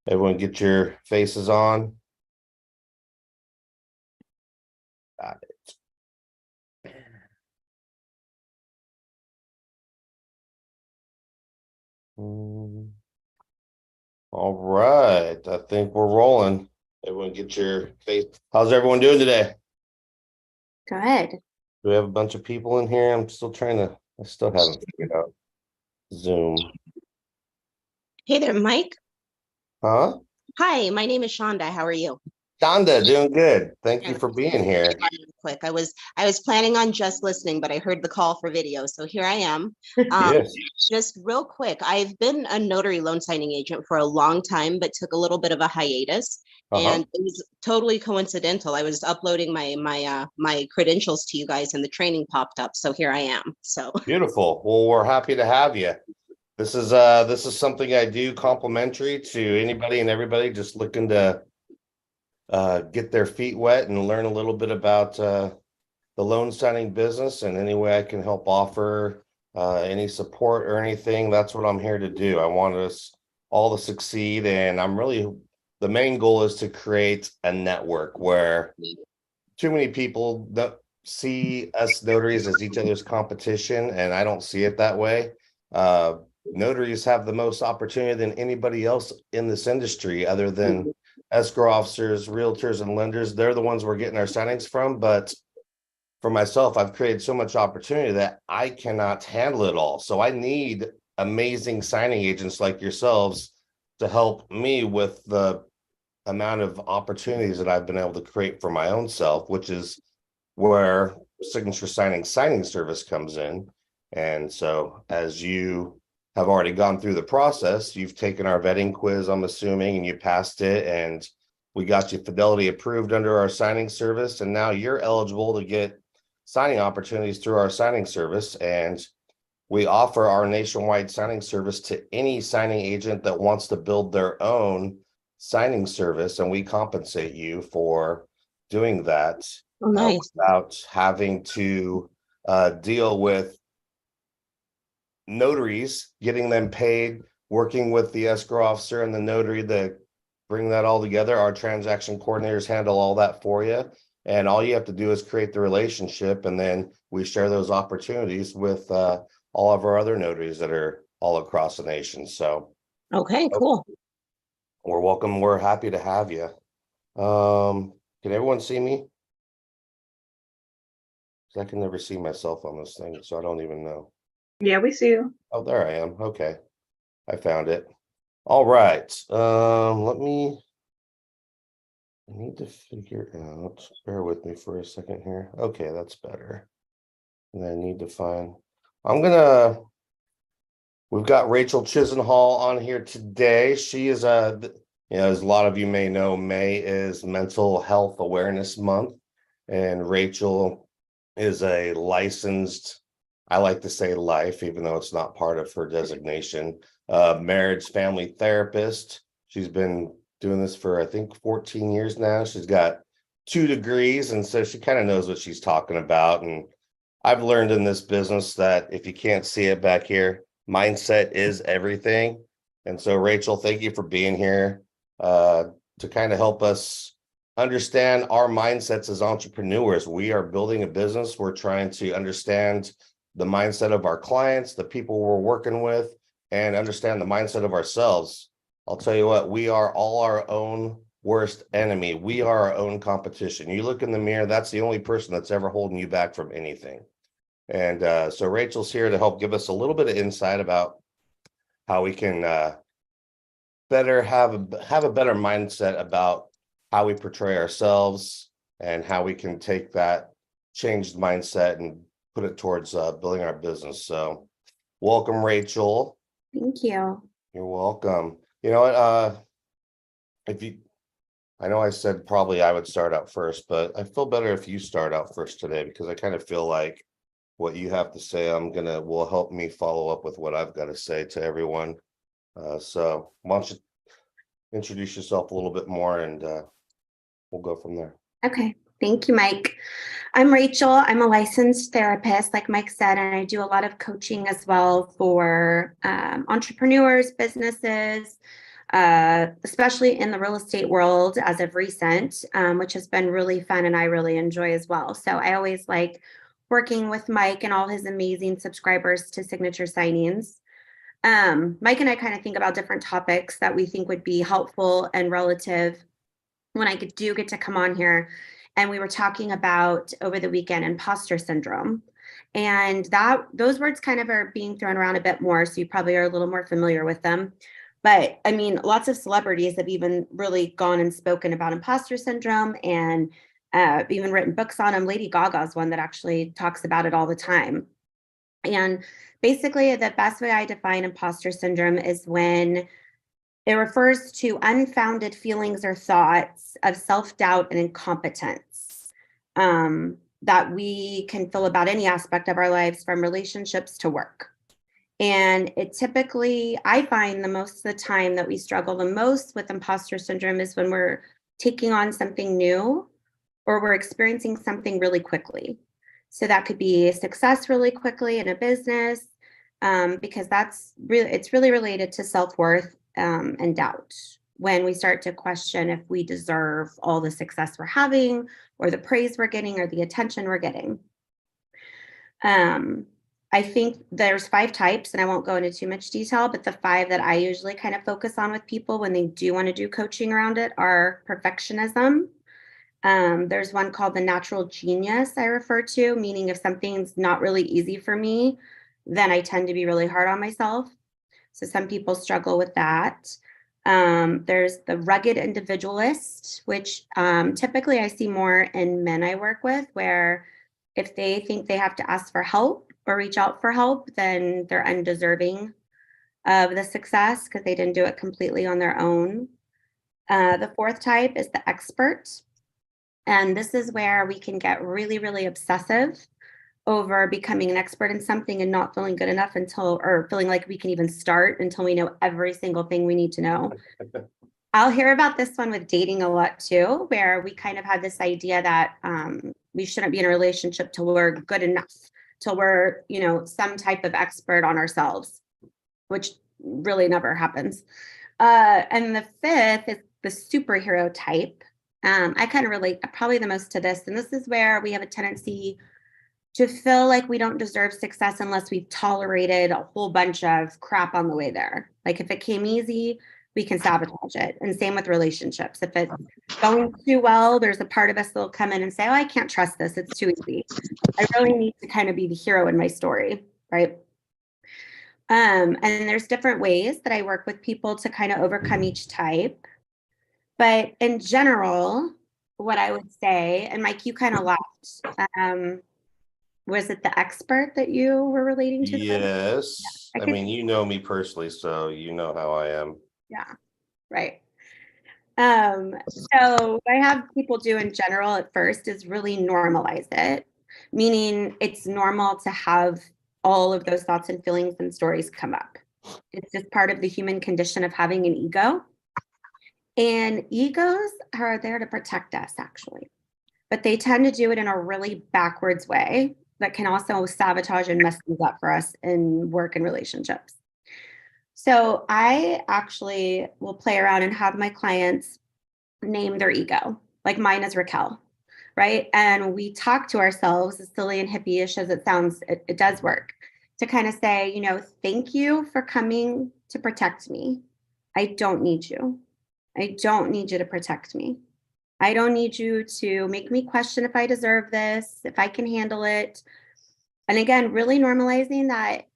Everyone get your faces on. Got it. All right, I think we're rolling. Everyone get your face. How's everyone doing today? Good. Do we have a bunch of people in here? I still haven't figured out Zoom. Hey there, Mike. Huh? Hi, my name is Shawnda. How are you? Shawnda, doing good. Thank you for being here. Quick. I was planning on just listening, but I heard the call for video, so here I am. Yes. Just real quick, I've been a notary loan signing agent for a long time, but took a little bit of a hiatus. And it was totally coincidental. I was uploading my credentials to you guys, and the training popped up. So here I am. So Beautiful. Well, we're happy to have you. This is something I do complimentary to anybody and everybody just looking to get their feet wet and learn a little bit about the loan signing business, and any way I can help offer any support or anything. That's what I'm here to do. I want us all to succeed, and the main goal is to create a network where too many people don't see us notaries as each other's competition, and I don't see it that way. Notaries have the most opportunity than anybody else in this industry, other than escrow officers, realtors, and lenders. They're the ones we're getting our signings from. But for myself, I've created so much opportunity that I cannot handle it all. So I need amazing signing agents like yourselves to help me with the amount of opportunities that I've been able to create for my own self, which is where signature signing service comes in. And so, as you have already gone through the process, you've taken our vetting quiz, I'm assuming, and you passed it, and we got you fidelity approved under our signing service, and now you're eligible to get signing opportunities through our signing service. And we offer our nationwide signing service to any signing agent that wants to build their own signing service, and we compensate you for doing that. nice. Without having to deal with notaries, getting them paid, working with the escrow officer and the notary to bring that all together. Our transaction coordinators handle all that for you, and all you have to do is create the relationship, and then we share those opportunities with all of our other notaries that are all across the nation. So Okay, cool. we're welcome. We're happy to have you. Can everyone see me? I can never see myself on this thing, so I don't even know. Yeah, we see you. Oh, there I am. Okay, I found it. All right. I need to figure out. Bear with me for a second here. Okay, that's better. And I need to find. We've got Rachel Chisenhall on here today. She is as a lot of you may know, May is Mental Health Awareness Month, and Rachel is a licensed, I like to say life, even though it's not part of her designation, marriage family therapist. She's been doing this for, I think, 14 years now. She's got 2 degrees, and so she kind of knows what she's talking about. And I've learned in this business that if you can't see it back here, mindset is everything. And so, Rachel, thank you for being here to kind of help us understand our mindsets as entrepreneurs. We are building a business. We're trying to understand the mindset of our clients, the people we're working with, and understand the mindset of ourselves. I'll tell you what, we are all our own worst enemy. We are our own competition. You look in the mirror, that's the only person that's ever holding you back from anything. And so Rachel's here to help give us a little bit of insight about how we can better have a better mindset about how we portray ourselves, and how we can take that changed mindset and put it towards building our business. So welcome, Rachel. Thank you. You're welcome. You know what, I know I said probably I would start out first, but I feel better if you start out first today, because I kind of feel like what you have to say will help me follow up with what I've got to say to everyone. So why don't you introduce yourself a little bit more, and we'll go from there. Okay. Thank you, Mike. I'm Rachel. I'm a licensed therapist, like Mike said, and I do a lot of coaching as well for entrepreneurs, businesses, especially in the real estate world as of recent, which has been really fun and I really enjoy as well. So I always like working with Mike and all his amazing subscribers to signature signings. Mike and I kind of think about different topics that we think would be helpful and relative when I do get to come on here. And we were talking about over the weekend imposter syndrome. And those words kind of are being thrown around a bit more. So you probably are a little more familiar with them. But I mean, lots of celebrities have even really gone and spoken about imposter syndrome and even written books on them. Lady Gaga's one that actually talks about it all the time. And basically, the best way I define imposter syndrome is when it refers to unfounded feelings or thoughts of self-doubt and incompetence that we can feel about any aspect of our lives, from relationships to work. And it typically, I find the most of the time that we struggle the most with imposter syndrome is when we're taking on something new or we're experiencing something really quickly. So that could be success really quickly in a business, because it's really related to self-worth and doubt. When we start to question if we deserve all the success we're having or the praise we're getting or the attention we're getting. I think there's 5 types, and I won't go into too much detail, but the 5 that I usually kind of focus on with people when they do want to do coaching around it are perfectionism. There's one called the natural genius I refer to, meaning if something's not really easy for me, then I tend to be really hard on myself. So some people struggle with that. There's the rugged individualist, which typically I see more in men I work with, where if they think they have to ask for help or reach out for help, then they're undeserving of the success because they didn't do it completely on their own. The 4th type is the expert. And this is where we can get really, really obsessive over becoming an expert in something and not feeling good enough or feeling like we can even start until we know every single thing we need to know. I'll hear about this one with dating a lot too, where we kind of have this idea that we shouldn't be in a relationship till we're good enough, till we're, some type of expert on ourselves, which really never happens. And the 5th is the superhero type. I kind of relate probably the most to this. And this is where we have a tendency to feel like we don't deserve success unless we've tolerated a whole bunch of crap on the way there. Like if it came easy, we can sabotage it. And same with relationships. If it's going too well, there's a part of us that'll come in and say, oh, I can't trust this. It's too easy. I really need to kind of be the hero in my story, right? And there's different ways that I work with people to kind of overcome each type. But in general, what I would say, and Mike, you kind of laughed. Was it the expert that you were relating to? Yes. I mean, you know me personally, so you know how I am. Yeah, right. So what I have people do in general at first is really normalize it, meaning it's normal to have all of those thoughts and feelings and stories come up. It's just part of the human condition of having an ego. And egos are there to protect us, actually. But they tend to do it in a really backwards way that can also sabotage and mess things up for us in work and relationships. So I actually will play around and have my clients name their ego, like mine is Raquel, right? And we talk to ourselves, as silly and hippie-ish as it sounds, it does work, to kind of say, thank you for coming to protect me. I don't need you. I don't need you to protect me. I don't need you to make me question if I deserve this, if I can handle it. And again, really normalizing that.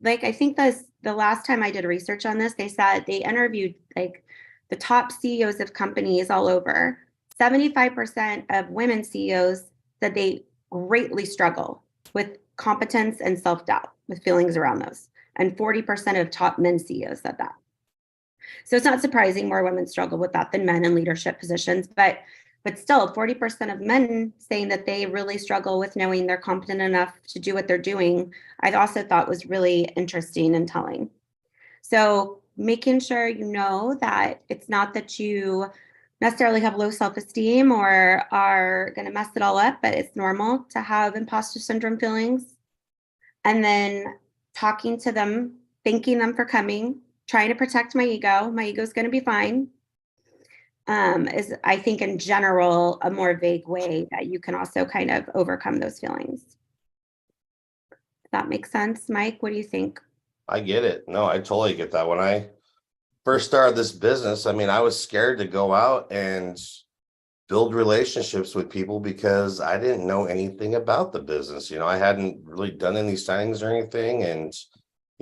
Like, I think the last time I did research on this, they said they interviewed like the top CEOs of companies all over. 75% of women CEOs said they greatly struggle with competence and self-doubt, with feelings around those. And 40% of top men CEOs said that. So it's not surprising more women struggle with that than men in leadership positions, but still 40% of men saying that they really struggle with knowing they're competent enough to do what they're doing, I also thought was really interesting and telling. So making sure you know that it's not that you necessarily have low self-esteem or are going to mess it all up, but it's normal to have imposter syndrome feelings. And then talking to them, thanking them for coming, trying to protect my ego. My ego is going to be fine. Is, I think, in general, a more vague way that you can also kind of overcome those feelings. Does that make sense, Mike? What do you think? I get it. No, I totally get that. When I first started this business, I mean, I was scared to go out and build relationships with people because I didn't know anything about the business. I hadn't really done any signings or anything. And,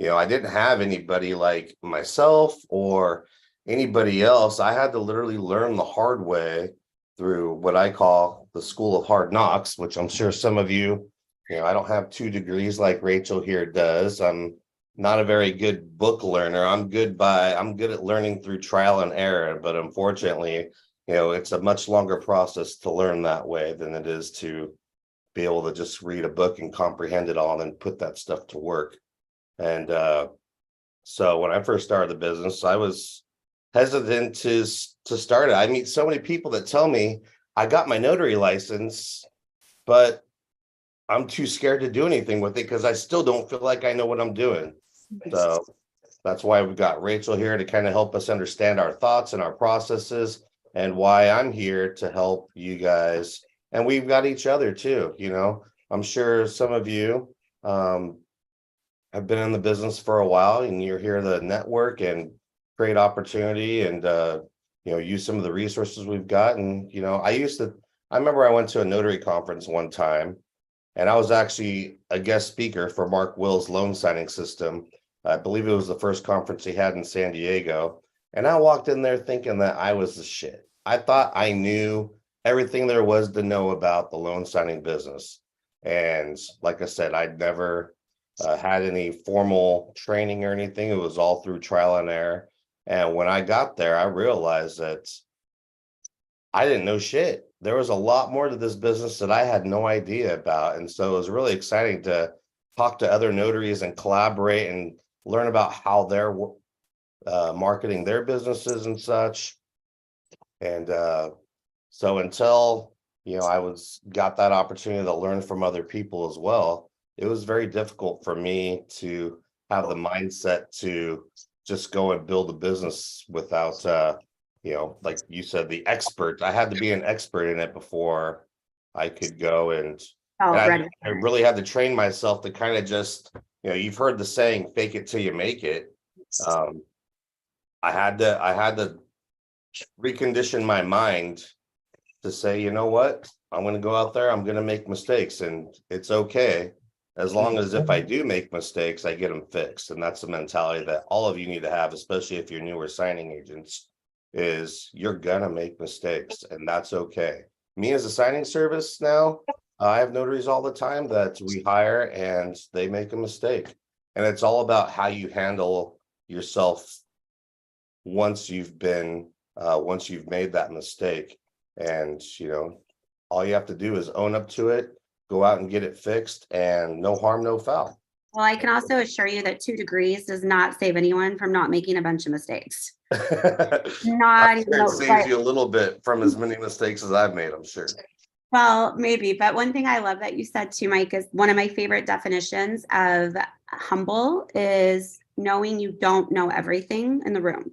I didn't have anybody like myself or anybody else. I had to literally learn the hard way through what I call the school of hard knocks, which I'm sure some of you, I don't have 2 degrees like Rachel here does. I'm not a very good book learner. I'm good at learning through trial and error, but unfortunately, it's a much longer process to learn that way than it is to be able to just read a book and comprehend it all and then put that stuff to work. And so when I first started the business, I was hesitant to start it. I meet so many people that tell me I got my notary license, but I'm too scared to do anything with it because I still don't feel like I know what I'm doing. So that's why we've got Rachel here to kind of help us understand our thoughts and our processes, and why I'm here to help you guys. And we've got each other too. I'm sure some of you have been in the business for a while, and you're here to network and create opportunity and use some of the resources we've got. And I remember I went to a notary conference one time, and I was actually a guest speaker for Mark Will's loan signing system. I believe it was the first conference he had in San Diego. And I walked in there thinking that I was the shit. I thought I knew everything there was to know about the loan signing business. And like I said, I'd never had any formal training or anything. It was all through trial and error. And when I got there, I realized that I didn't know shit. There was a lot more to this business that I had no idea about. And so it was really exciting to talk to other notaries and collaborate and learn about how they're marketing their businesses and such. And so until I got that opportunity to learn from other people as well, it was very difficult for me to have the mindset to just go and build a business without like you said, the expert. I had to be an expert in it before I could go and I really had to train myself to kind of just, you've heard the saying, fake it till you make it. I had to recondition my mind to say, you know what, I'm going to go out there, I'm going to make mistakes, and it's okay. As long as if I do make mistakes, I get them fixed. And that's the mentality that all of you need to have, especially if you're newer signing agents, is you're going to make mistakes, and that's okay. Me as a signing service now, I have notaries all the time that we hire and they make a mistake. And it's all about how you handle yourself once you've made that mistake. And, all you have to do is own up to it, go out and get it fixed, and no harm, no foul. Well, I can also assure you that 2 degrees does not save anyone from not making a bunch of mistakes. Not even it saves you a little bit from as many mistakes as I've made, I'm sure. Well, maybe. But one thing I love that you said too, Mike, is one of my favorite definitions of humble is knowing you don't know everything in the room.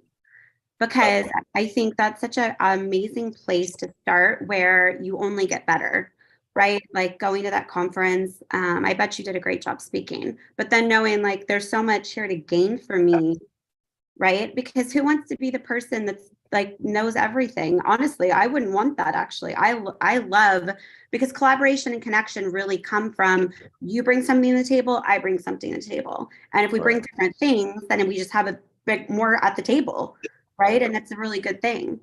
Because I think that's such an amazing place to start, where you only get better, right? Like going to that conference, I bet you did a great job speaking, but then knowing like there's so much here to gain for me, right? Because who wants to be the person that's like knows everything? Honestly, I wouldn't want that. Actually, I love, because collaboration and connection really come from you bring something to the table, I bring something to the table, and if we bring different things, then we just have a bit more at the table. Right. And it's a really good thing.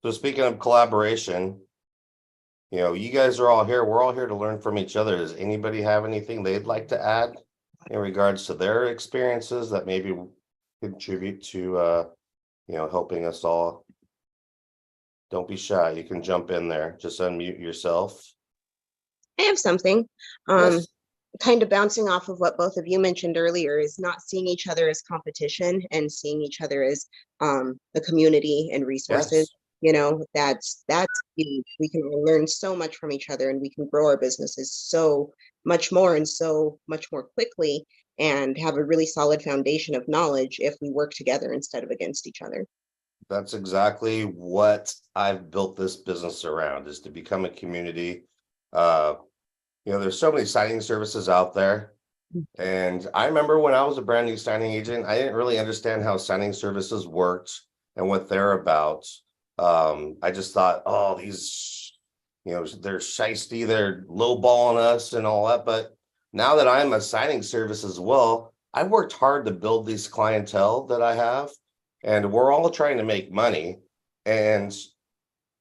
So speaking of collaboration, you guys are all here. We're all here to learn from each other. Does anybody have anything they'd like to add in regards to their experiences that maybe contribute to, helping us all? Don't be shy. You can jump in there. Just unmute yourself. I have something. Yes. Kind of bouncing off of what both of you mentioned earlier, is not seeing each other as competition and seeing each other as the community and resources. Yes. That's huge. We can learn so much from each other, and we can grow our businesses so much more and so much more quickly. and have a really solid foundation of knowledge if we work together instead of against each other. That's exactly what I've built this business around, is to become a community. There's so many signing services out there. And I remember when I was a brand new signing agent, I didn't really understand how signing services worked and what they're about. I just thought, oh, these, they're shisty, they're lowballing us and all that. But now that I'm a signing service as well, I worked hard to build these clientele that I have, and we're all trying to make money. And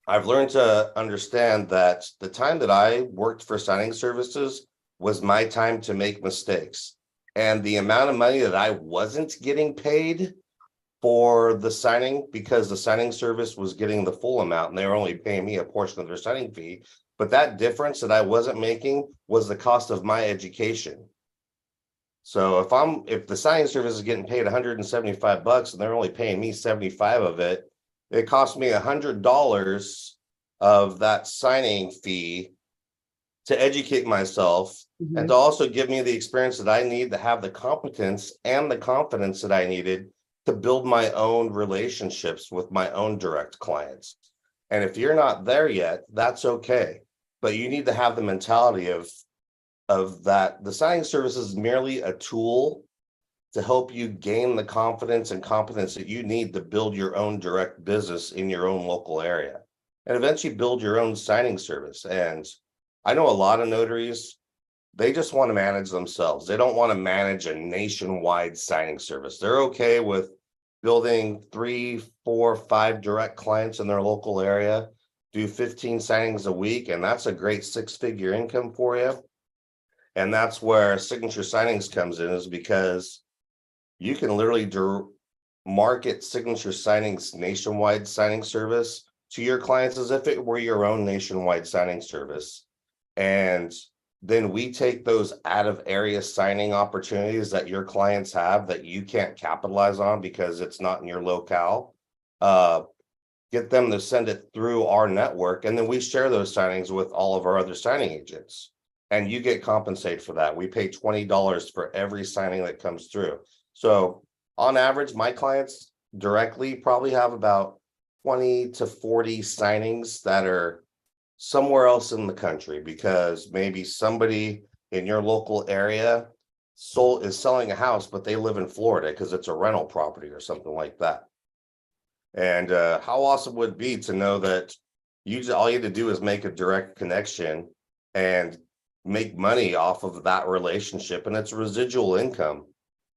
I've learned to understand that the time that I worked for signing services was my time to make mistakes. And the amount of money that I wasn't getting paid for the signing, because the signing service was getting the full amount and they were only paying me a portion of their signing fee. But that difference that I wasn't making was the cost of my education. So if the signing service is getting paid $175 and they're only paying me 75 of it, it cost me $100 of that signing fee to educate myself and to also give me the experience that I need to have the competence and the confidence that I needed to build my own relationships with my own direct clients. And if you're not there yet, that's okay. But you need to have the mentality of that the signing service is merely a tool to help you gain the confidence and competence that you need to build your own direct business in your own local area and eventually build your own signing service. And I know a lot of notaries, they just want to manage themselves. They don't want to manage a nationwide signing service. They're okay with building 3, 4, 5 direct clients in their local area, do 15 signings a week, and that's a great 6-figure income for you. And that's where Signature Signings comes in, is because you can literally market Signature Signings nationwide signing service to your clients as if it were your own nationwide signing service. And then we take those out of area signing opportunities that your clients have that you can't capitalize on because it's not in your locale, get them to send it through our network. And then we share those signings with all of our other signing agents. And you get compensated for that. We pay $20 for every signing that comes through. So on average, my clients directly probably have about 20 to 40 signings that are somewhere else in the country, because maybe somebody in your local area is selling a house, but they live in Florida because it's a rental property or something like that. And how awesome would it be to know that all you have to do is make a direct connection and make money off of that relationship, and it's residual income.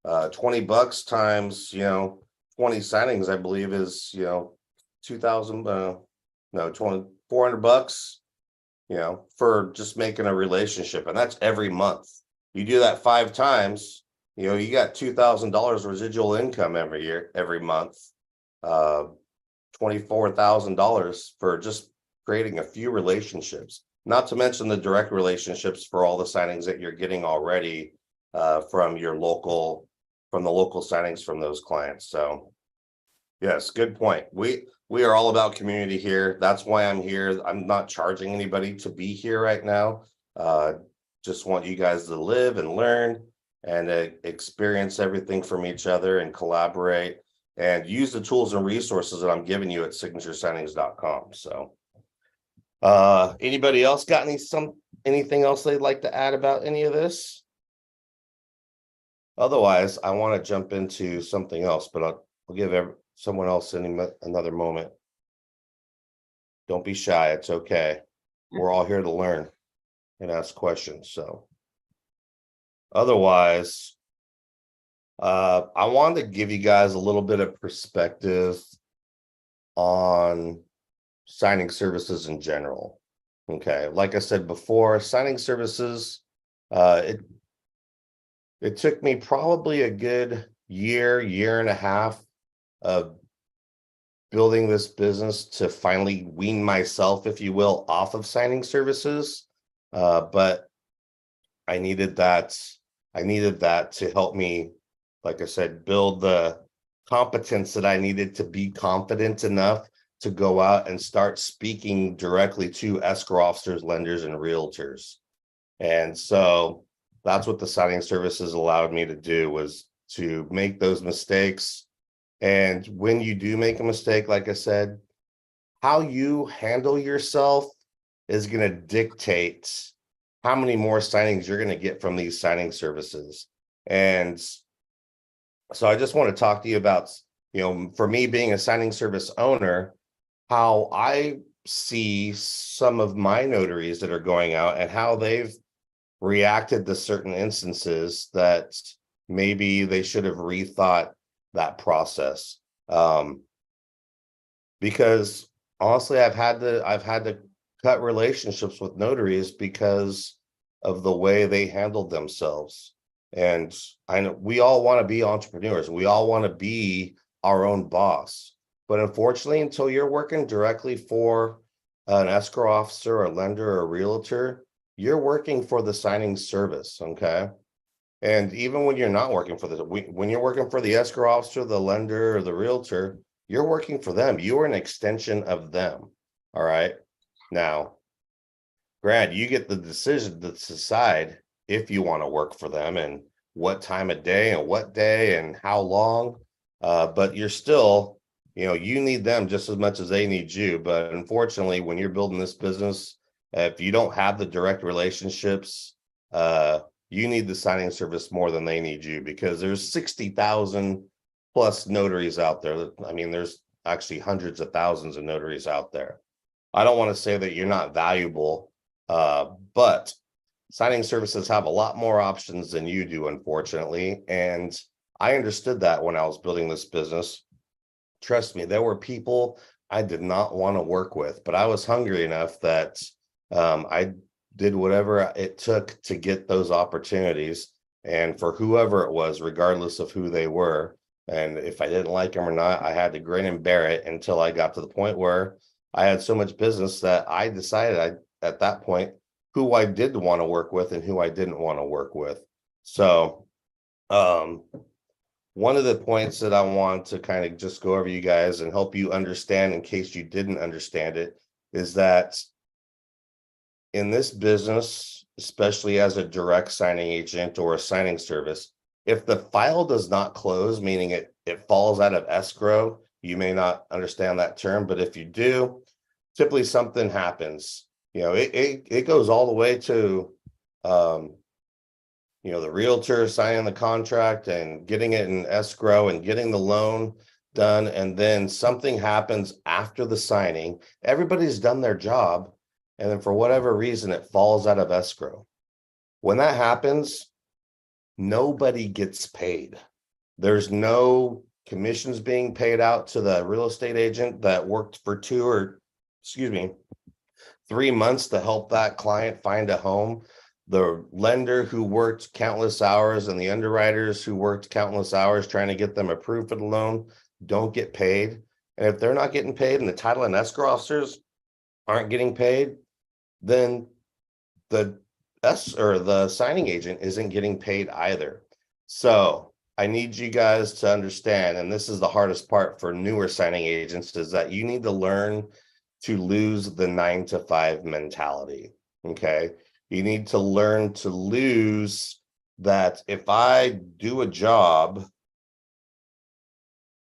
$20 times 20 signings, I believe, is 2,000 $400 for just making a relationship, and that's every month. You do that 5 times, you got $2,000 residual income every month. $24,000 for just creating a few relationships, not to mention the direct relationships for all the signings that you're getting already from the local signings from those clients. So yes, good point. We are all about community here. That's why I'm here. I'm not charging anybody to be here right now. Just want you guys to live and learn and experience everything from each other and collaborate and use the tools and resources that I'm giving you at signaturesignings.com. So anybody else got anything else they'd like to add about any of this? Otherwise, I want to jump into something else, but I'll give someone else another moment. Don't be shy. It's okay. We're all here to learn and ask questions. So otherwise, I wanted to give you guys a little bit of perspective on signing services in general. Okay, like I said before, signing services, it took me probably a good year and a half of building this business to finally wean myself, if you will, off of signing services. But I needed that to help me, like I said, build the competence that I needed to be confident enough to go out and start speaking directly to escrow officers, lenders, and realtors. And so that's what the signing services allowed me to do, was to make those mistakes. And when you do make a mistake, like I said, how you handle yourself is going to dictate how many more signings you're going to get from these signing services. And so I just want to talk to you about, for me being a signing service owner, how I see some of my notaries that are going out and how they've reacted to certain instances that maybe they should have rethought that process. Because honestly, I've had to cut relationships with notaries because of the way they handled themselves. And I know we all want to be entrepreneurs. We all want to be our own boss. But unfortunately, until you're working directly for an escrow officer, a lender, or a realtor, you're working for the signing service. Okay. And even when you're not working for when you're working for the escrow officer, the lender, or the realtor, you're working for them. You are an extension of them. All right. Now, Grant, you get the decision to decide if you want to work for them and what time of day and what day and how long. But you're still, you need them just as much as they need you. But unfortunately, when you're building this business, if you don't have the direct relationships, you need the signing service more than they need you, because there's 60,000 plus notaries out there. I mean, there's actually hundreds of thousands of notaries out there. I don't want to say that you're not valuable, but signing services have a lot more options than you do, unfortunately. And I understood that when I was building this business. Trust me, there were people I did not want to work with, but I was hungry enough that I did whatever it took to get those opportunities. And for whoever it was, regardless of who they were, and if I didn't like them or not, I had to grin and bear it until I got to the point where I had so much business that I decided at that point who I did want to work with and who I didn't want to work with. So one of the points that I want to kind of just go over you guys and help you understand in case you didn't understand it is that in this business, especially as a direct signing agent or a signing service, if the file does not close, meaning it falls out of escrow, you may not understand that term, but if you do, typically something happens. It goes all the way to the realtor signing the contract and getting it in escrow and getting the loan done, and then something happens after the signing. Everybody's done their job, and then for whatever reason it falls out of escrow. When that happens, nobody gets paid. There's no commissions being paid out to the real estate agent that worked for 3 months to help that client find a home. The lender who worked countless hours and the underwriters who worked countless hours trying to get them approved for the loan don't get paid. And if they're not getting paid and the title and escrow officers aren't getting paid, then the signing agent isn't getting paid either. So I need you guys to understand, and this is the hardest part for newer signing agents, is that you need to learn to lose the 9-to-5 mentality. Okay. You need to learn to lose that if I do a job,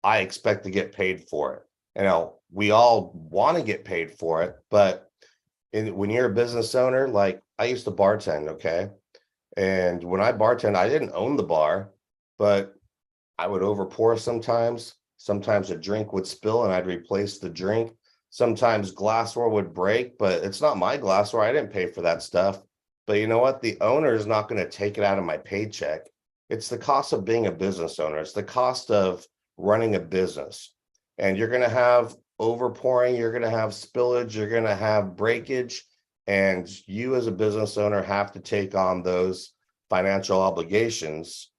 I expect to get paid for it. We all want to get paid for it, but when you're a business owner, like I used to bartend, okay? And when I bartend, I didn't own the bar, but I would overpour sometimes. Sometimes a drink would spill and I'd replace the drink. Sometimes glassware would break, but it's not my glassware. I didn't pay for that stuff. But you know what? The owner is not going to take it out of my paycheck. It's the cost of being a business owner. It's the cost of running a business. And you're going to have overpouring, you're going to have spillage, you're going to have breakage. And you as a business owner have to take on those financial obligations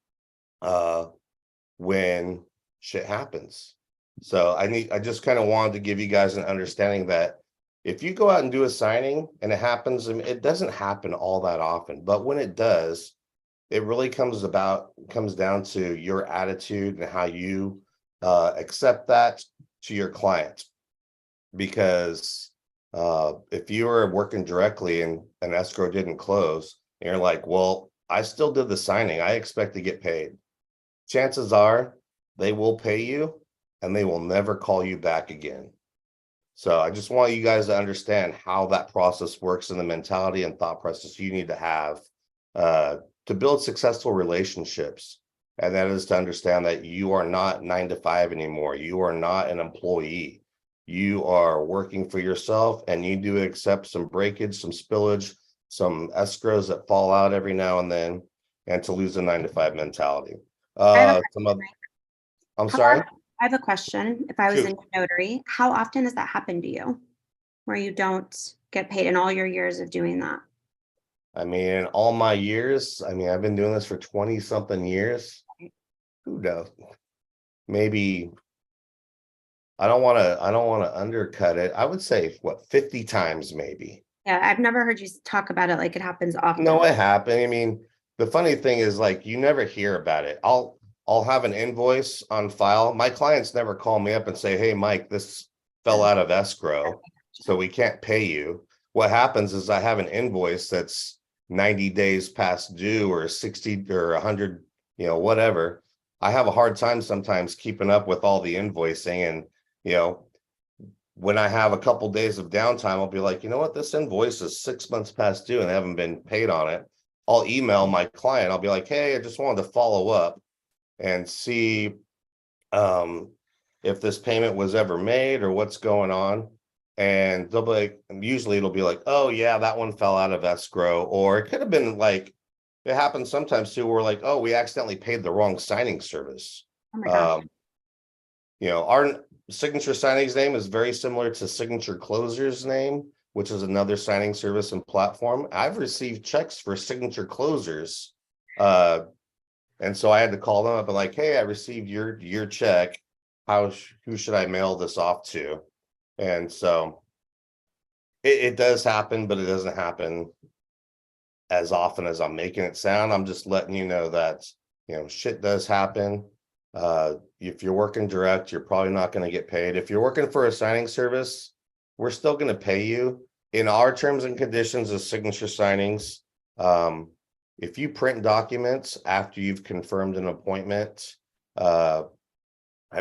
when shit happens. So I just kind of wanted to give you guys an understanding that if you go out and do a signing and it happens, it doesn't happen all that often, but when it does, it really comes down to your attitude and how you accept that to your client. Because if you were working directly and an escrow didn't close, and you're like, well, I still did the signing. I expect to get paid. Chances are they will pay you and they will never call you back again. So I just want you guys to understand how that process works and the mentality and thought process you need to have to build successful relationships. And that is to understand that you are not 9 to 5 anymore. You are not an employee. You are working for yourself, and you do accept some breakage, some spillage, some escrows that fall out every now and then, and to lose a 9 to 5 mentality. I'm sorry. I have a question. If I was Shoot. in notary, how often does that happen to you where you don't get paid in all your years of doing that? I mean, all my years, I mean, I've been doing this for 20 something years. Who knows? Maybe I don't want to undercut it. I would say what, 50 times maybe. Yeah, I've never heard you talk about it like it happens often. No, it happened. I mean, the funny thing is, like, you never hear about it. I'll have an invoice on file. My clients never call me up and say, hey, Mike, this fell out of escrow, so we can't pay you. What happens is I have an invoice that's 90 days past due, or 60 or 100, whatever. I have a hard time sometimes keeping up with all the invoicing, and when I have a couple days of downtime, I'll be like, you know what, this invoice is 6 months past due and they haven't been paid on it. I'll email my client. I'll be like, hey, I just wanted to follow up and see if this payment was ever made or what's going on. And they'll be like, usually it'll be like, oh yeah, that one fell out of escrow. Or it could have been like, it happens sometimes too, where like, oh, we accidentally paid the wrong signing service. Oh my gosh. Our signature signing's name is very similar to Signature Closer's name, which is another signing service and platform. I've received checks for Signature Closers. And so I had to call them up and like, hey, I received your check. Who should I mail this off to? And so it does happen, but it doesn't happen as often as I'm making it sound. I'm just letting you know that, shit does happen. If you're working direct, you're probably not going to get paid. If you're working for a signing service, we're still going to pay you. In our terms and conditions of signature signings, if you print documents after you've confirmed an appointment, I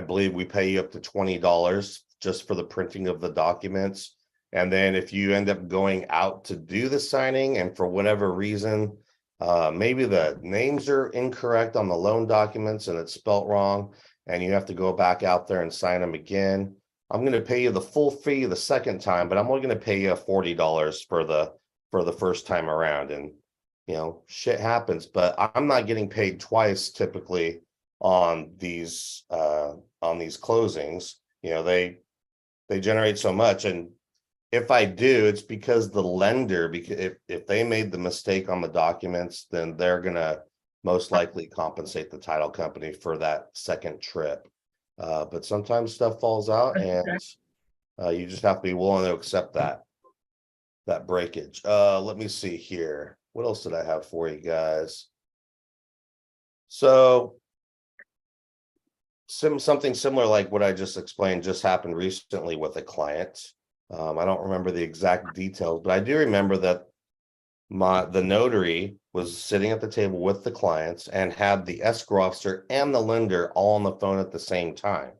believe we pay you up to $20 just for the printing of the documents. And then if you end up going out to do the signing, and for whatever reason, maybe the names are incorrect on the loan documents and it's spelt wrong, and you have to go back out there and sign them again, I'm going to pay you the full fee the second time, but I'm only going to pay you $40 for the first time around. And shit happens, but I'm not getting paid twice typically on these closings. They generate so much, and if I do, it's because the lender, because if they made the mistake on the documents, then they're gonna most likely compensate the title company for that second trip. But sometimes stuff falls out, and you just have to be willing to accept that breakage. Let me see here. What else did I have for you guys? So something similar like what I just explained just happened recently with a client. I don't remember the exact details, but I do remember that the notary was sitting at the table with the clients and had the escrow officer and the lender all on the phone at the same time.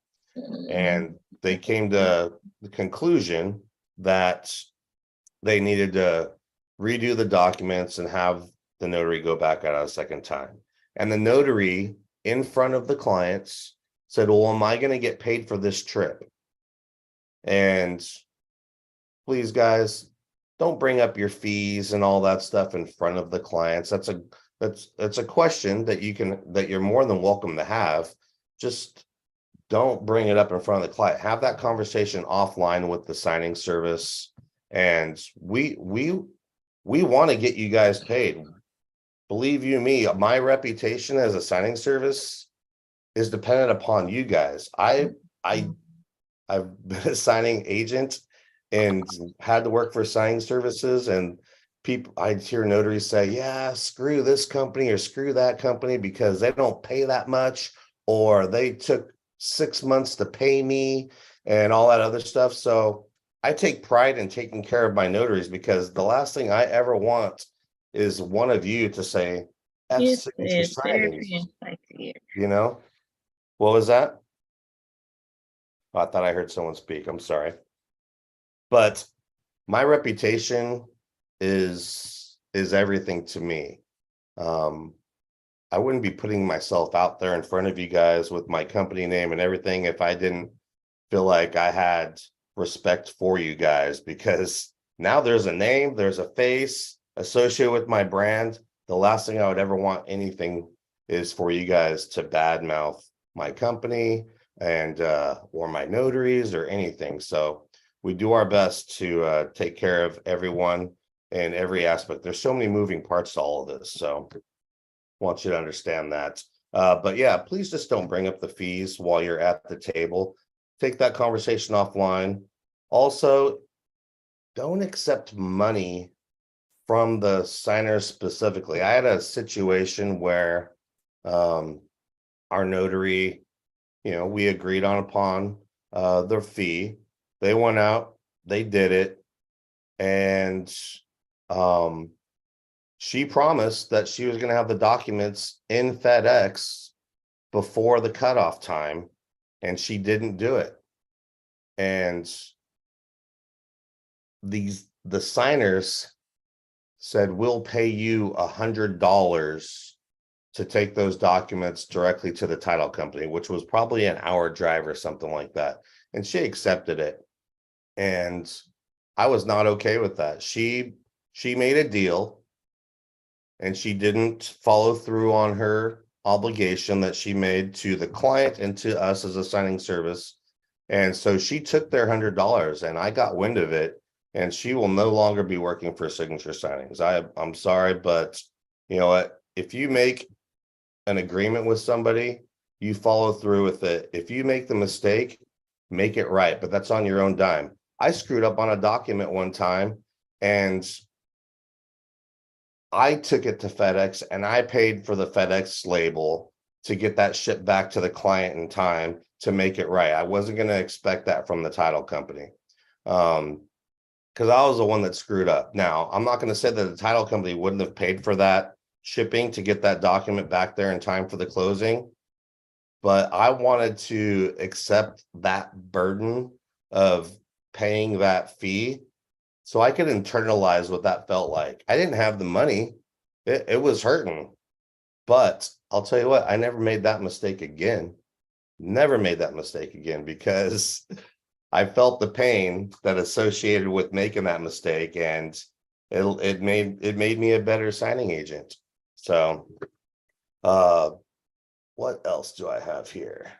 And they came to the conclusion that they needed to redo the documents and have the notary go back out a second time. And the notary in front of the clients said, well, am I going to get paid for this trip? And please, guys, don't bring up your fees and all that stuff in front of the clients. That's a question that you're more than welcome to have. Just don't bring it up in front of the client. Have that conversation offline with the signing service. And we want to get you guys paid. Believe you me, my reputation as a signing service is dependent upon you guys. I've been a signing agent and had to work for signing services, and I'd hear notaries say, yeah, screw this company or screw that company because they don't pay that much, or they took 6 months to pay me and all that other stuff. So I take pride in taking care of my notaries, because the last thing I ever want is one of you to say, F Yes, signature it's very signings, fancy. you know? What was that? Oh, I thought I heard someone speak. I'm sorry. But my reputation is everything to me. I wouldn't be putting myself out there in front of you guys with my company name and everything if I didn't feel like I had respect for you guys, because now there's a name, there's a face associated with my brand. The last thing I would ever want anything is for you guys to badmouth my company and or my notaries or anything. So we do our best to take care of everyone in every aspect. There's so many moving parts to all of this, so want you to understand that. But yeah, please just don't bring up the fees while you're at the table. Take that conversation offline. Also, don't accept money from the signers specifically. I had a situation where our notary, we agreed upon their fee. They went out, they did it, and she promised that she was going to have the documents in FedEx before the cutoff time, and she didn't do it. And the signers said, we'll pay you $100 to take those documents directly to the title company, which was probably an hour drive or something like that. And she accepted it. And I was not okay with that. She made a deal and she didn't follow through on her obligation that she made to the client and to us as a signing service. And so she took their $100 and I got wind of it, and she will no longer be working for Signature Signings. I'm sorry, but you know what? If you make an agreement with somebody, you follow through with it. If you make the mistake, make it right, but that's on your own dime. I screwed up on a document one time and I took it to FedEx and I paid for the FedEx label to get that shipped back to the client in time to make it right. I wasn't going to expect that from the title company. Because I was the one that screwed up. Now, I'm not going to say that the title company wouldn't have paid for that shipping to get that document back there in time for the closing, but I wanted to accept that burden of paying that fee so I could internalize what that felt like. I didn't have the money. It was hurting. But I'll tell you what, I never made that mistake again. Never made that mistake again, because I felt the pain that associated with making that mistake, and it made me a better signing agent. So what else do I have here?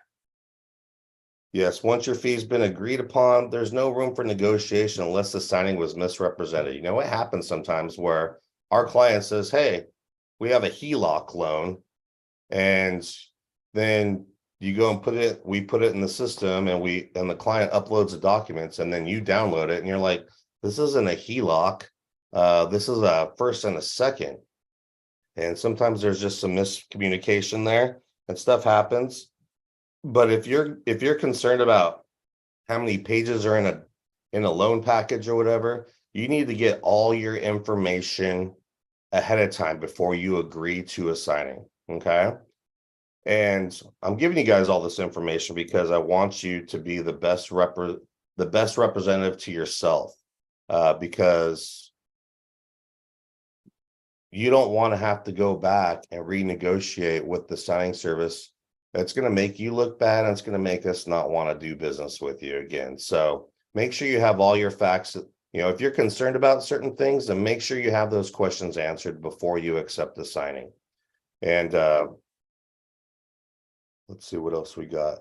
Yes, once your fee's been agreed upon, there's no room for negotiation unless the signing was misrepresented. You know what happens sometimes where our client says, hey, we have a HELOC loan, and then you go and we put it in the system, and the client uploads the documents, and then you download it and you're like, this isn't a HELOC. This is a first and a second. And sometimes there's just some miscommunication there and stuff happens. But if you're concerned about how many pages are in a loan package or whatever, you need to get all your information ahead of time before you agree to a signing. Okay. And I'm giving you guys all this information because I want you to be the best representative to yourself, because you don't want to have to go back and renegotiate with the signing service. That's going to make you look bad, and it's going to make us not want to do business with you again. So make sure you have all your facts. If you're concerned about certain things, then make sure you have those questions answered before you accept the signing. And let's see what else we got.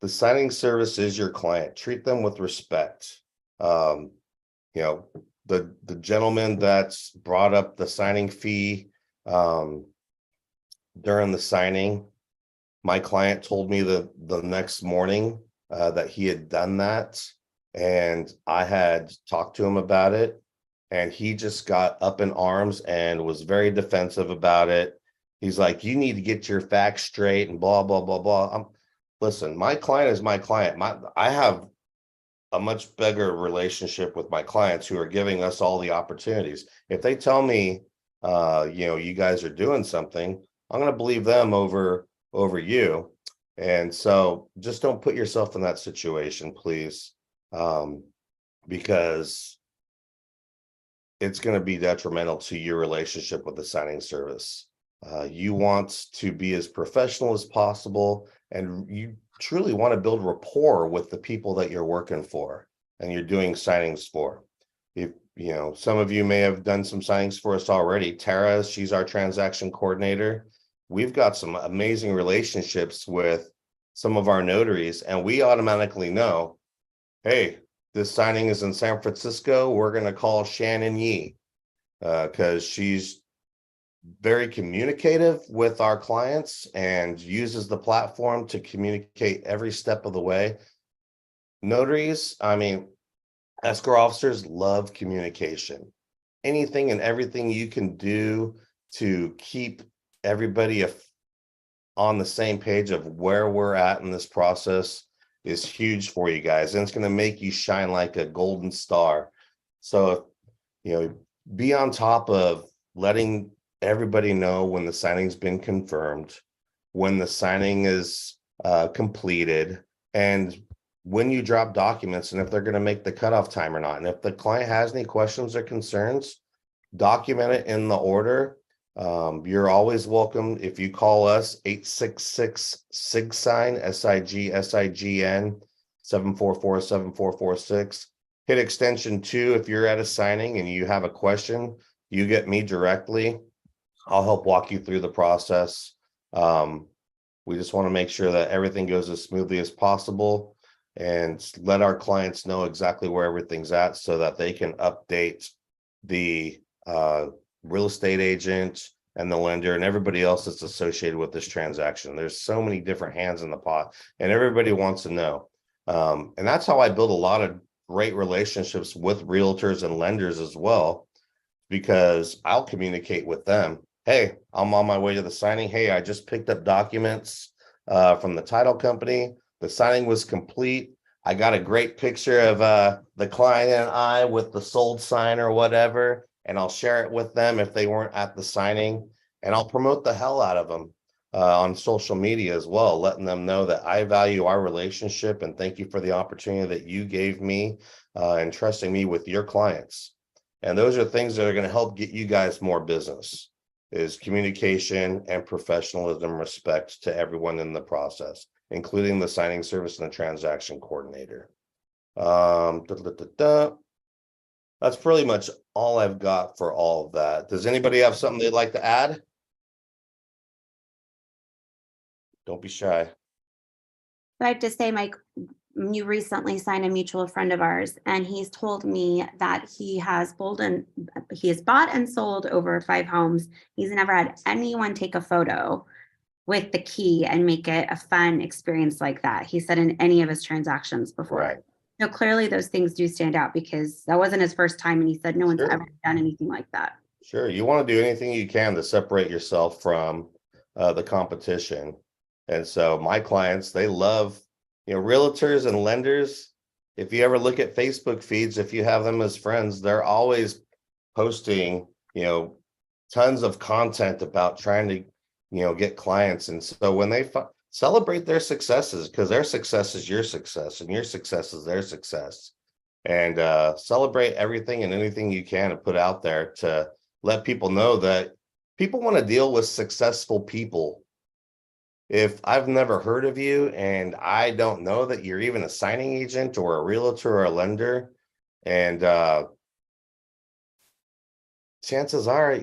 The signing service is your client. Treat them with respect. The gentleman that's brought up the signing fee during the signing, my client told me the next morning that he had done that, and I had talked to him about it, and he just got up in arms and was very defensive about it. He's like, you need to get your facts straight and blah, blah, blah, blah. Listen, my client is my client. I have a much bigger relationship with my clients who are giving us all the opportunities. If they tell me you guys are doing something, I'm going to believe them over you. And so just don't put yourself in that situation, please. Because it's going to be detrimental to your relationship with the signing service. You want to be as professional as possible, and you truly want to build rapport with the people that you're working for and you're doing signings for. If some of you may have done some signings for us already. Tara, she's our transaction coordinator. We've got some amazing relationships with some of our notaries, and we automatically know, hey, this signing is in San Francisco. We're going to call Shannon Yee because she's very communicative with our clients and uses the platform to communicate every step of the way. Notaries, escrow officers love communication. Anything and everything you can do to keep everybody on the same page of where we're at in this process is huge for you guys, and it's going to make you shine like a golden star. So, be on top of letting everybody know when the signing's been confirmed, when the signing is completed, and when you drop documents, and if they're going to make the cutoff time or not. And if the client has any questions or concerns, document it in the order. You're always welcome. If you call us 866-SIGSIGN, SIGN 744-7446, hit extension 2 if you're at a signing and you have a question. You get me directly. I'll help walk you through the process. We just want to make sure that everything goes as smoothly as possible and let our clients know exactly where everything's at so that they can update the real estate agent and the lender and everybody else that's associated with this transaction. There's so many different hands in the pot, and everybody wants to know. And that's how I build a lot of great relationships with realtors and lenders as well, because I'll communicate with them. Hey, I'm on my way to the signing. Hey, I just picked up documents from the title company. The signing was complete. I got a great picture of the client and I with the sold sign or whatever, and I'll share it with them if they weren't at the signing, and I'll promote the hell out of them on social media as well, letting them know that I value our relationship and thank you for the opportunity that you gave me and trusting me with your clients. And those are things that are going to help get you guys more business, is communication and professionalism, respect to everyone in the process, including the signing service and the transaction coordinator. That's pretty much all I've got for all of that. Does anybody have something they'd like to add? Don't be shy. I have to say, Mike, you recently signed a mutual friend of ours, and he's told me that he has bought and sold over 5 homes. He's never had anyone take a photo with the key and make it a fun experience like that. He said in any of his transactions before. Right. So clearly those things do stand out, because that wasn't his first time, and he said no one's Sure. ever done anything like that. Sure. You want to do anything you can to separate yourself from the competition. And so my clients, they love, realtors and lenders. If you ever look at Facebook feeds, if you have them as friends, they're always posting, tons of content about trying to, get clients. And so when they celebrate their successes, because their success is your success and your success is their success, and celebrate everything and anything you can and put out there to let people know that people want to deal with successful people. If I've never heard of you and I don't know that you're even a signing agent or a realtor or a lender, and chances are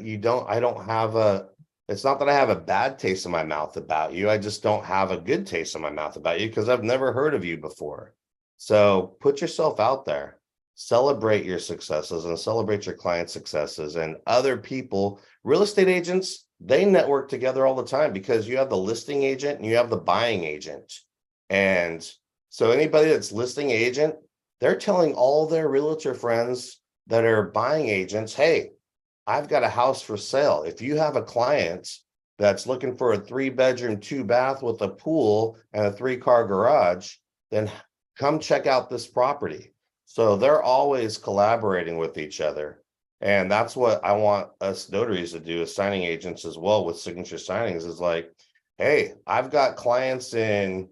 it's not that I have a bad taste in my mouth about you. I just don't have a good taste in my mouth about you because I've never heard of you before. So put yourself out there, celebrate your successes and celebrate your client successes and other people. Real estate agents, they network together all the time because you have the listing agent and you have the buying agent. And so anybody that's listing agent, they're telling all their realtor friends that are buying agents, hey, I've got a house for sale. If you have a client that's looking for a 3-bedroom, 2-bath with a pool and a 3-car garage, then come check out this property. So they're always collaborating with each other. And that's what I want us notaries to do as signing agents as well with signature signings is like, hey, I've got clients in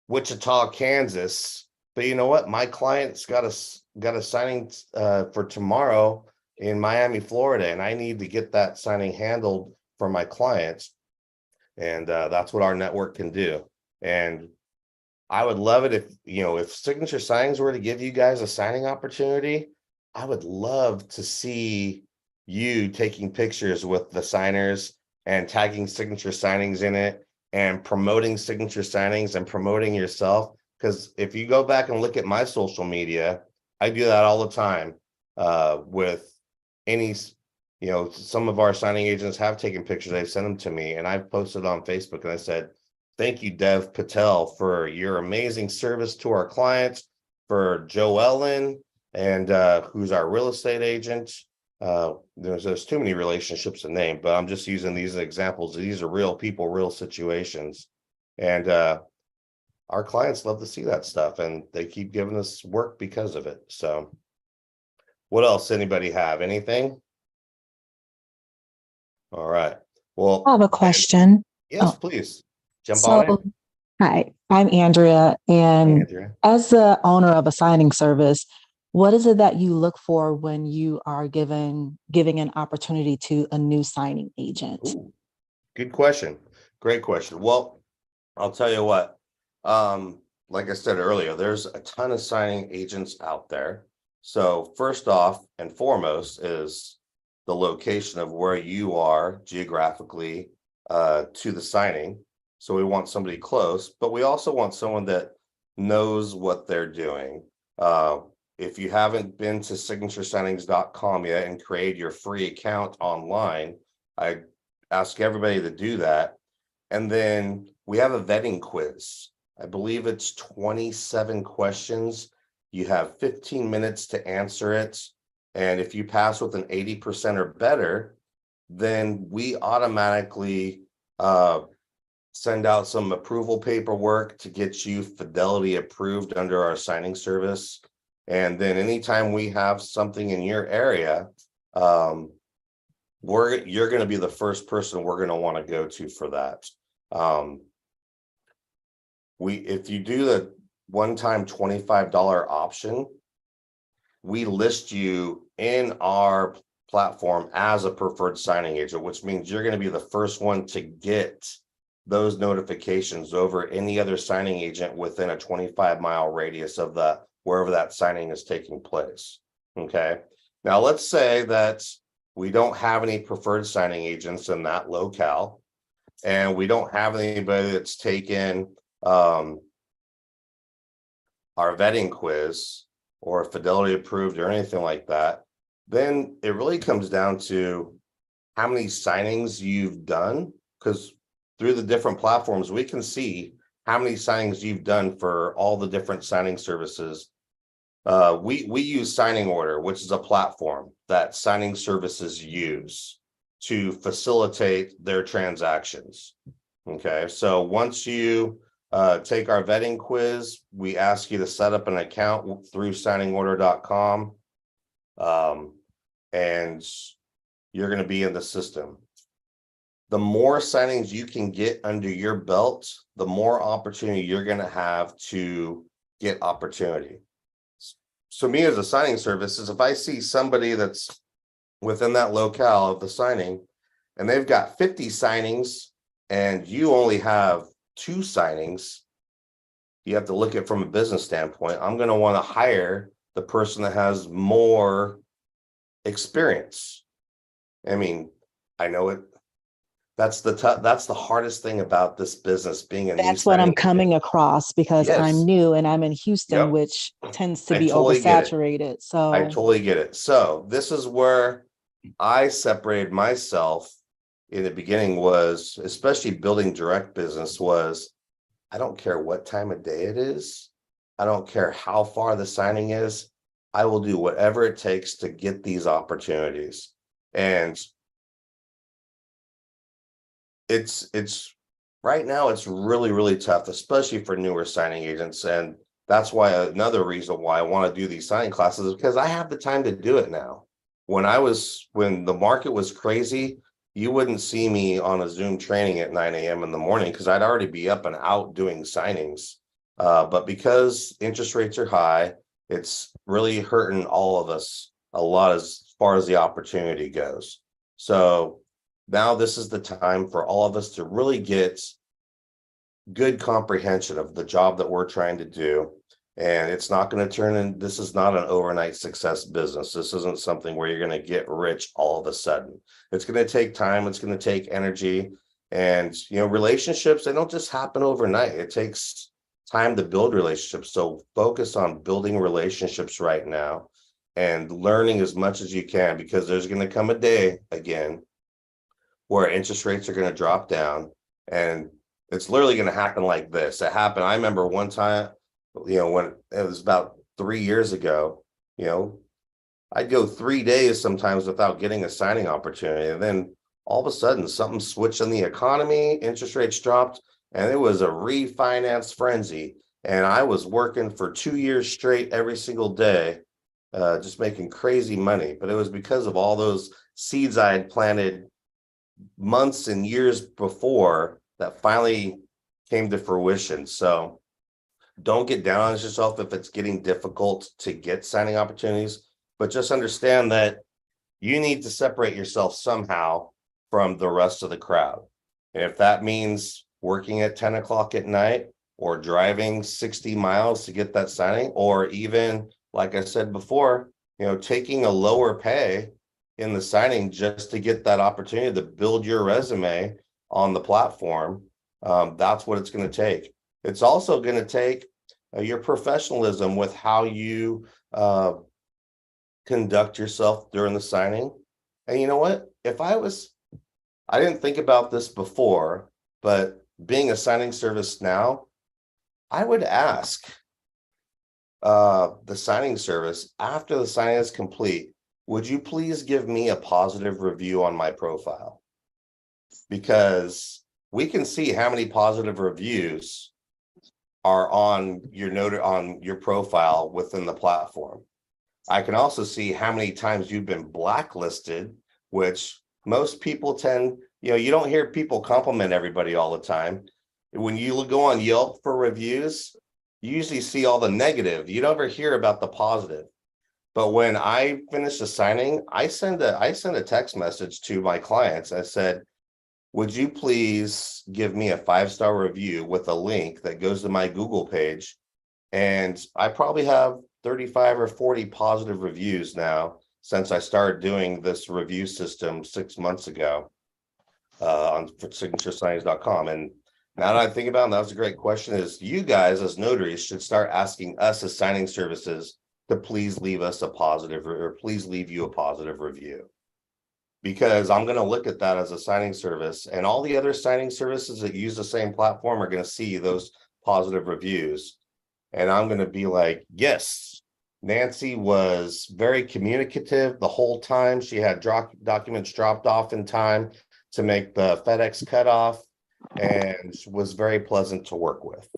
Wichita, Kansas, but you know what? My client's got a signing for tomorrow in Miami, Florida, and I need to get that signing handled for my clients. And that's what our network can do. And I would love it if signature signings were to give you guys a signing opportunity. I would love to see you taking pictures with the signers and tagging signature signings in it and promoting signature signings and promoting yourself. Because if you go back and look at my social media, I do that all the time with any, some of our signing agents have taken pictures. They've sent them to me and I've posted on Facebook and I said, thank you, Dev Patel, for your amazing service to our clients, for Joe Ellen, and who's our real estate agent. There's too many relationships to name, but I'm just using these as examples. These are real people, real situations. And our clients love to see that stuff, and they keep giving us work because of it. So what else? Anybody have anything? All right. Well, I have a question. yes, please. Jump on in. Hi, I'm Andrea, and Andrea. as the owner of a signing service, what is it that you look for when you are giving an opportunity to a new signing agent? Ooh, good question. Great question. Well, I'll tell you what. Like I said earlier, there's a ton of signing agents out there. So first off and foremost is the location of where you are geographically to the signing. So we want somebody close, but we also want someone that knows what they're doing. If you haven't been to signaturesignings.com yet and create your free account online, I ask everybody to do that. And then we have a vetting quiz. I believe it's 27 questions. You have 15 minutes to answer it. And if you pass with an 80% or better, then we automatically send out some approval paperwork to get you fidelity approved under our signing service. And then anytime we have something in your area, you're going to be the first person we're going to want to go to for that. If you do the one-time $25 option, we list you in our platform as a preferred signing agent, which means you're going to be the first one to get those notifications over any other signing agent within a 25-mile radius of wherever that signing is taking place. Okay. Now let's say that we don't have any preferred signing agents in that locale, and we don't have anybody that's taken our vetting quiz or fidelity approved or anything like that. Then it really comes down to how many signings you've done, because through the different platforms, we can see how many signings you've done for all the different signing services. We use Signing Order, which is a platform that signing services use to facilitate their transactions. Okay, so once you take our vetting quiz, we ask you to set up an account through signingorder.com, and you're going to be in the system. The more signings you can get under your belt, the more opportunity you're going to have to get opportunity. So me as a signing service is if I see somebody that's within that locale of the signing and they've got 50 signings and you only have 2 signings, you have to look at it from a business standpoint. I'm going to want to hire the person that has more experience. I mean, I know it. That's the hardest thing about this business, being a new That's what I'm coming across, because Yes. I'm new and I'm in Houston, Yep. which tends to I be totally get it. oversaturated. So I totally get it. So this is where I separated myself in the beginning, was especially building direct business, was I don't care what time of day it is. I don't care how far the signing is. I will do whatever it takes to get these opportunities. And it's right now, it's really, really tough, especially for newer signing agents. And that's why another reason why I want to do these signing classes is because I have the time to do it now. when the market was crazy, you wouldn't see me on a Zoom training at 9 a.m. in the morning because I'd already be up and out doing signings. But because interest rates are high, it's really hurting all of us a lot as far as the opportunity goes. So now this is the time for all of us to really get good comprehension of the job that we're trying to do. And it's not going to turn in, this is not an overnight success business. This isn't something where you're going to get rich all of a sudden. It's going to take time. It's going to take energy. And, relationships, they don't just happen overnight. It takes time to build relationships. So focus on building relationships right now and learning as much as you can, because there's going to come a day again where interest rates are going to drop down, and it's literally going to happen like this. It happened. I remember one time, when it was about 3 years ago, I'd go 3 days sometimes without getting a signing opportunity. And then all of a sudden something switched in the economy, interest rates dropped, and it was a refinance frenzy. And I was working for 2 years straight every single day, just making crazy money. But it was because of all those seeds I had planted months and years before that finally came to fruition. So don't get down on yourself if it's getting difficult to get signing opportunities, but just understand that you need to separate yourself somehow from the rest of the crowd. And if that means working at 10 o'clock at night or driving 60 miles to get that signing, or even, like I said before, taking a lower pay in the signing just to get that opportunity to build your resume on the platform, that's what it's going to take. It's also going to take your professionalism with how you conduct yourself during the signing. And you know what? I didn't think about this before, but being a signing service now, I would ask the signing service, after the signing is complete, would you please give me a positive review on my profile? Because we can see how many positive reviews are on your profile within the platform. I can also see how many times you've been blacklisted, which most people tend, you don't hear people compliment everybody all the time. When you go on Yelp for reviews, you usually see all the negative. You don't ever hear about the positive. But when I finish a signing, I send a text message to my clients. I said, would you please give me a 5-star review with a link that goes to my Google page? And I probably have 35 or 40 positive reviews now since I started doing this review system 6 months ago on signaturescience.com. And now that I think about it, that was a great question, is you guys as notaries should start asking us as signing services to please leave us a positive, or please leave you a positive review. Because I'm going to look at that as a signing service, and all the other signing services that use the same platform are going to see those positive reviews. And I'm going to be like, yes, Nancy was very communicative the whole time. She had documents dropped off in time to make the FedEx cutoff, and was very pleasant to work with.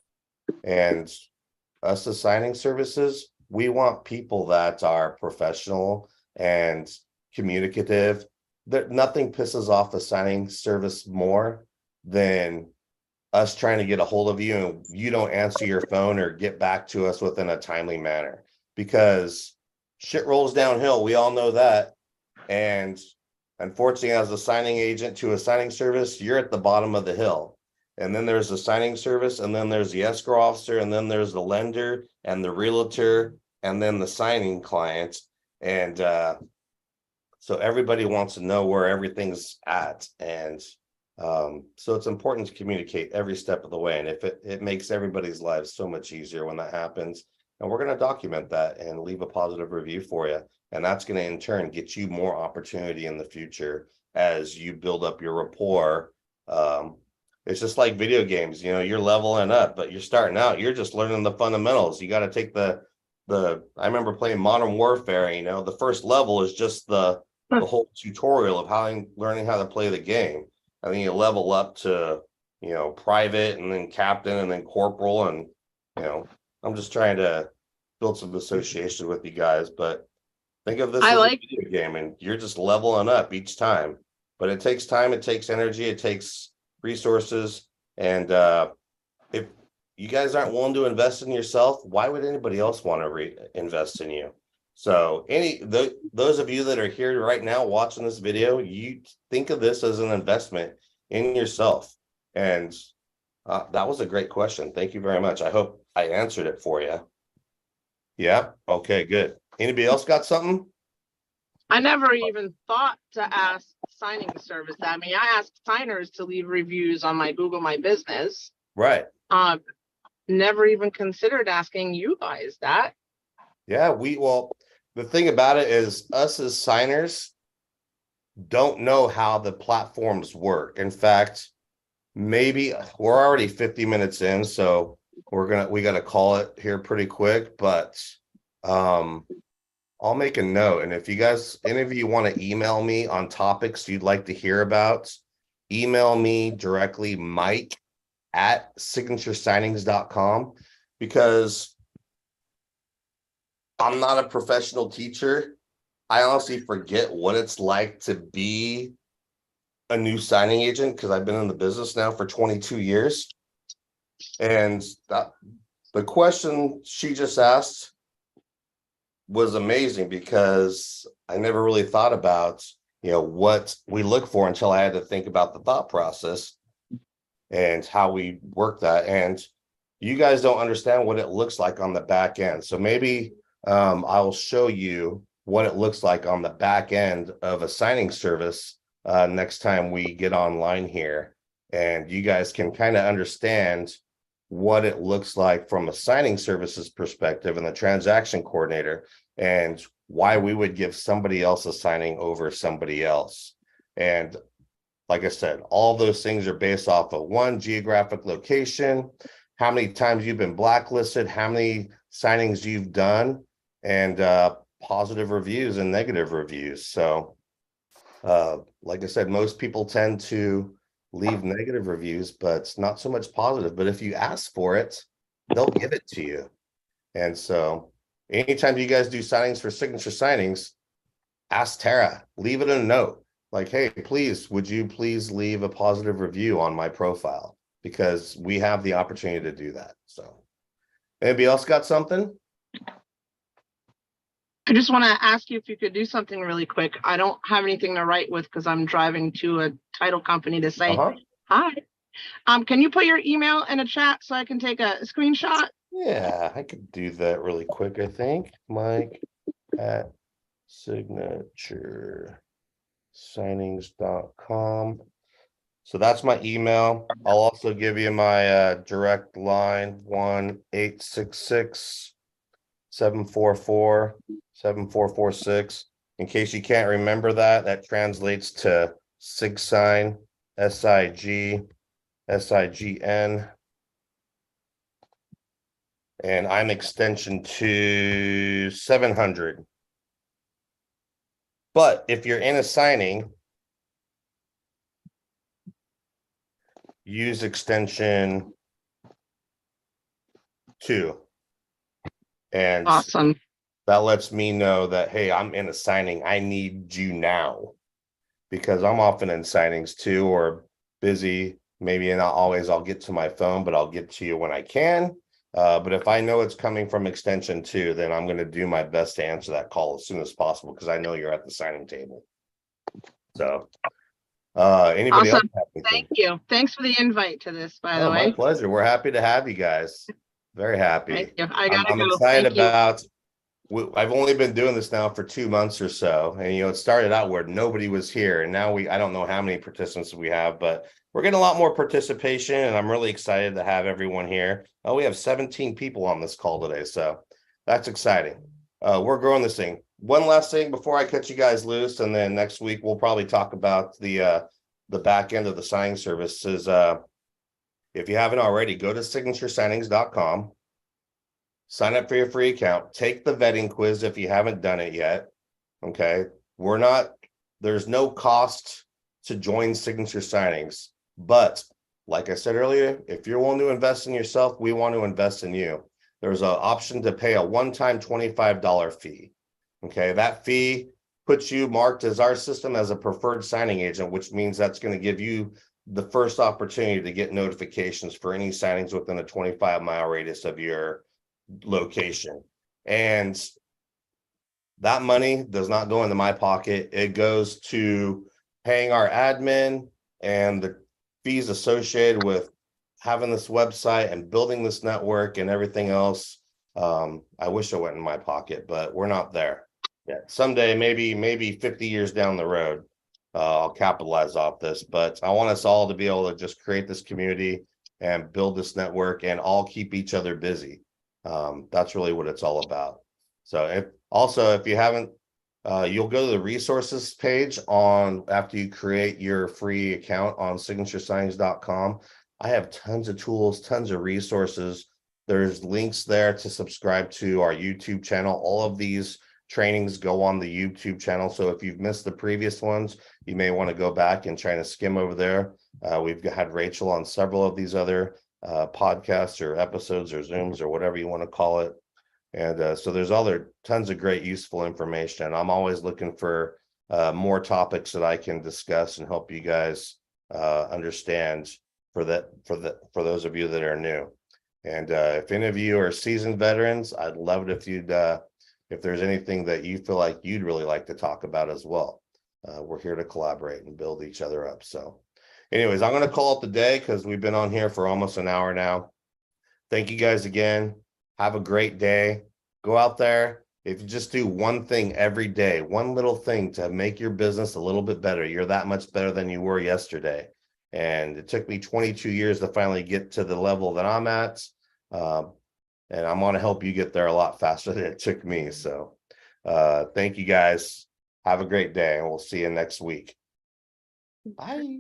And us as signing services, we want people that are professional and communicative. Nothing pisses off a signing service more than us trying to get a hold of you and you don't answer your phone or get back to us within a timely manner, because shit rolls downhill. We all know that. And unfortunately, as a signing agent to a signing service, you're at the bottom of the hill. And then there's the signing service, and then there's the escrow officer, and then there's the lender and the realtor, and then the signing client. And so everybody wants to know where everything's at. And so it's important to communicate every step of the way. And if it makes everybody's lives so much easier when that happens. And we're going to document that and leave a positive review for you. And that's going to in turn get you more opportunity in the future as you build up your rapport. It's just like video games, you're leveling up, but you're starting out, you're just learning the fundamentals. You got to take I remember playing Modern Warfare, the first level is just the whole tutorial of learning how to play the game. And then you level up to, private, and then captain, and then corporal. And, I'm just trying to build some association with you guys. But Think of this I as like- a video game, and you're just leveling up each time. But it takes time, it takes energy, it takes resources. And if you guys aren't willing to invest in yourself, why would anybody else want to invest in you? So those of you that are here right now watching this video, you think of this as an investment in yourself. And that was a great question. Thank you very much. I hope I answered it for you. Yeah. Okay, good. Anybody else got something? I never even thought to ask signing service that. I mean, I asked signers to leave reviews on my Google My Business. Right. Never even considered asking you guys that. Yeah, well, the thing about it is us as signers don't know how the platforms work. In fact, maybe we're already 50 minutes in, so we got to call it here pretty quick, but I'll make a note. And if you guys, any of you want to email me on topics you'd like to hear about, email me directly, mike@signaturesignings.com, because I'm not a professional teacher. I honestly forget what it's like to be a new signing agent, because I've been in the business now for 22 years. And the question she just asked was amazing, because I never really thought about, what we look for until I had to think about the thought process and how we work that. And you guys don't understand what it looks like on the back end. So maybe I'll show you what it looks like on the back end of a signing service next time we get online here. And you guys can kind of understand what it looks like from a signing services perspective and the transaction coordinator, and why we would give somebody else a signing over somebody else. And like I said, all those things are based off of one, geographic location, how many times you've been blacklisted, how many signings you've done, and positive reviews and negative reviews. So like I said, most people tend to leave negative reviews, but not so much positive. But if you ask for it, they'll give it to you. And so anytime you guys do signings for Signature Signings, ask Tara, leave it in a note. Like, hey, please, would you please leave a positive review on my profile? Because we have the opportunity to do that. So anybody else got something? I just want to ask you if you could do something really quick. I don't have anything to write with because I'm driving to a title company to say hi. Can you put your email in a chat so I can take a screenshot? Yeah, I could do that really quick, I think. Mike@signaturesignings.com. So that's my email. I'll also give you my direct line, 1-866-744-7446. In case you can't remember that translates to SIG sign, SIG, SIGN. And I'm extension to 700. But if you're in a signing, use extension 2. And awesome. That lets me know that, hey, I'm in a signing. I need you now, because I'm often in signings too, or busy. Maybe not always I'll get to my phone, but I'll get to you when I can. But if I know it's coming from extension 2, then I'm going to do my best to answer that call as soon as possible, because I know you're at the signing table. So anybody awesome. else? Thank you. Thanks for the invite to this, by the way. My pleasure. We're happy to have you guys. Very happy. Thank you. I'm go. Excited about. I've only been doing this now for 2 months or so, and it started out where nobody was here, and now I don't know how many participants we have, but we're getting a lot more participation, and I'm really excited to have everyone here. We have 17 people on this call today, so that's exciting. We're growing this thing. One last thing before I cut you guys loose, and then next week we'll probably talk about the back end of the signing services. If you haven't already, go to signaturesignings.com. Sign up for your free account. Take the vetting quiz if you haven't done it yet. Okay. There's no cost to join Signature Signings. But like I said earlier, if you're willing to invest in yourself, we want to invest in you. There's an option to pay a one-time $25 fee. Okay, that fee puts you marked as our system as a preferred signing agent, which means that's going to give you the first opportunity to get notifications for any signings within a 25-mile radius of your location. And that money does not go into my pocket. It goes to paying our admin and the fees associated with having this website and building this network and everything else. I wish it went in my pocket, but we're not there yet. Someday, maybe 50 years down the road, I'll capitalize off this. But I want us all to be able to just create this community and build this network and all keep each other busy. That's really what it's all about. So if you haven't, you'll go to the resources page after you create your free account on signaturescience.com. I have tons of tools, tons of resources. There's links there to subscribe to our YouTube channel. All of these trainings go on the YouTube channel. So if you've missed the previous ones, you may want to go back and try to skim over there. We've had Rachel on several of these other podcasts or episodes or Zooms or whatever you want to call it. And so there's tons of great useful information. I'm always looking for more topics that I can discuss and help you guys understand for those of you that are new. And if any of you are seasoned veterans, I'd love it if there's anything that you feel like you'd really like to talk about as well. We're here to collaborate and build each other up. So anyways, I'm going to call it the day because we've been on here for almost an hour now. Thank you guys again. Have a great day. Go out there. If you just do one thing every day, one little thing to make your business a little bit better, you're that much better than you were yesterday. And it took me 22 years to finally get to the level that I'm at. And I'm going to help you get there a lot faster than it took me. So thank you guys. Have a great day, and we'll see you next week. Bye.